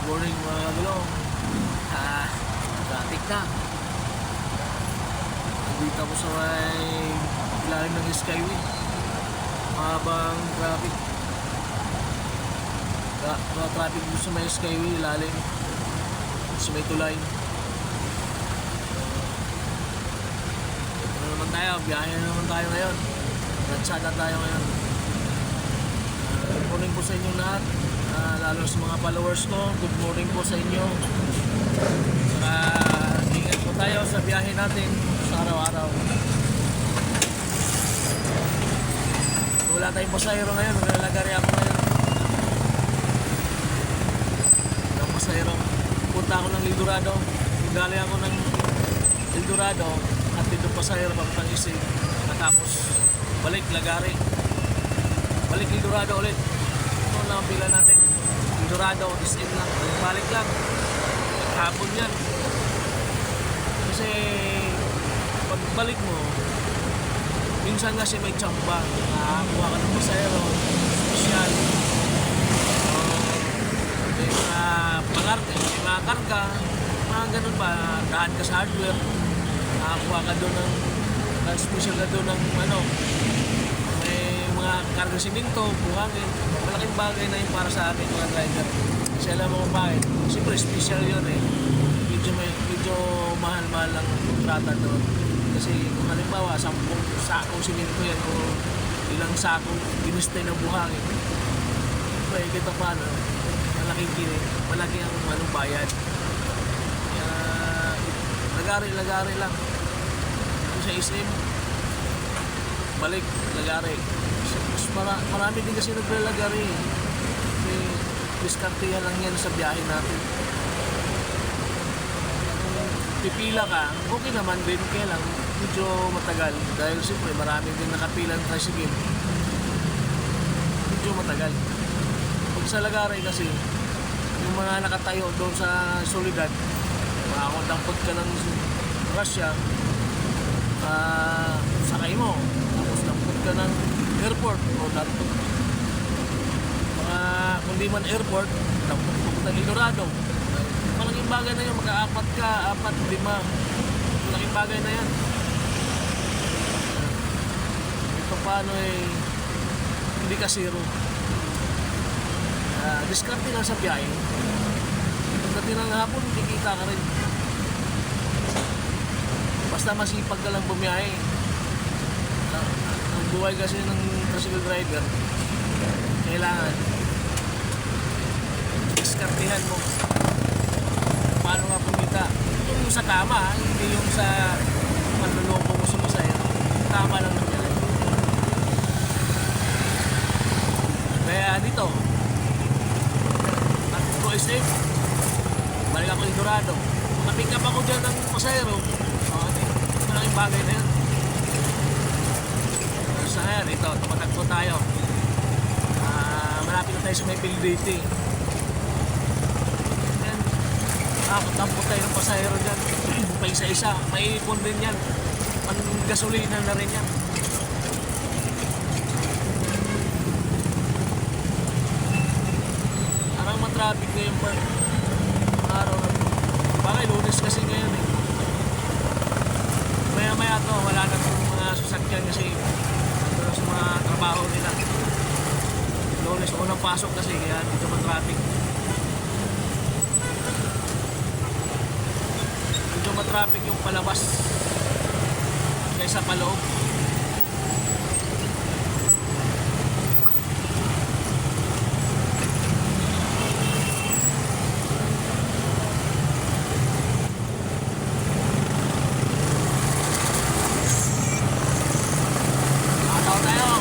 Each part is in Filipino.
morning mga kagulong. Traffic na. Nandito ako sa may ilalim ng Skyway. Mahabang traffic. Traffic dito sa may Skyway, ilalim. Sa may tulay. Ito na naman tayo, biyahe na naman tayo ngayon. Natsada tayo ngayon. Good morning po sa inyo lahat. Lalo sa mga followers ko, good morning po sa inyo. Ingat po tayo sa biyahe natin sa araw-araw. Wala tayong pasahero ngayon, maglalagari ako ngayon. Walang pasahero. Punta ako ng El Dorado. Galing ako ng El Dorado at dito pasahero papuntang Isig. Matapos balik Lagari. Balik El Dorado ulit. Ito lang ang pila natin. El Dorado, Isig lang. Balik lang. Hapon yan. Kasi pagbalik mo, minsan kasi may tsamba. Nakakuha ka ng pasahero, special. May mga karga, mga ganun pa. Dahan ka sa hardware. Nakakuha ka doon ng special ka doon ng may mga karga siminto, buhangin. Malaking bagay na yun para sa akin mga driver. Kasi alam mo kung bakit. Siyempre special yun eh. Medyo mahal-mahal ang kontrata doon. Kasi kung halimbawa 10 sakong siminto yan o ilang sakong ginistay ng buhangin, kaya kita paano, malaki ang bayad. Kaya lagari lang. Kung sa SM, balik, lagari. Marami din kasi naglalagari. Kasi diskartihan lang yan sa biyahe natin. Pipila ka, okay naman din, kaya lang medyo matagal dahil siyempre marami din nakapilan tricycle, medyo matagal. Pag sa lagaray kasi yung mga nakatayo doon sa Solidad, makakadampot ka ng Russia, sakay mo, tapos dampot ka ng airport o dampot kung di man airport, dampot pupunta ng El Dorado. Malaking bagay na yun, magka-4 ka, 4, 5. Malaking bagay na yan. Ito paano hindi ka zero. Diskarte lang sa biyahe. Pagdating ng hapon, kikita ka rin. Basta masipag ka lang bumiyahe. Ang buhay kasi ng tricycle driver, kailangan diskartehan mo. Paano nga kumita? Yung sa tama, hindi yung sa manluloko mo sa masaya. Tama lang naman. Kaya dito, at go safe, balik ako El Dorado. Mapick up ako dyan ng pasahero. Malaking bagay na yan. So ngayon, ito, tumatagpo tayo. Malapit na tayo sa may PLDT. Nakakatampot tayo ng pasahero dyan. Pa isa-isa, maiipon din yan. Gasolina na rin yan. Parang matraffic na yung araw na. Bakit Lunes kasi ngayon eh. Maya-maya to, wala na itong mga sasakyan kasi ito sa mga trabaho nila. Lunes, unang pasok kasi kaya dito matraffic. Matraffic yung palabas kaysa paloob. Ataw tayo.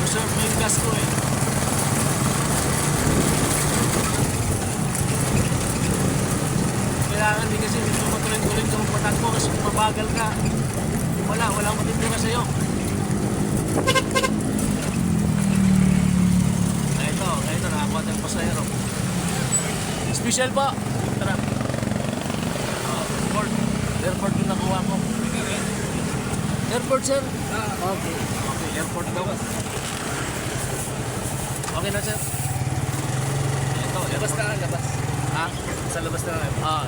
Reserve mo yung gas ko eh. Kailangan din kasi dito matuloy-tuloy ka magpatagpo kasi kung mabagal ka, walang matitira sa'yo. Ito, nakakuha tayong pasahero. Special po. Tara. Airport yung nakuha ko. Airport, sir? Okay. Airport daw. Okay na, sir. labas na, labas. Ha? Sa labas na lang. Ah,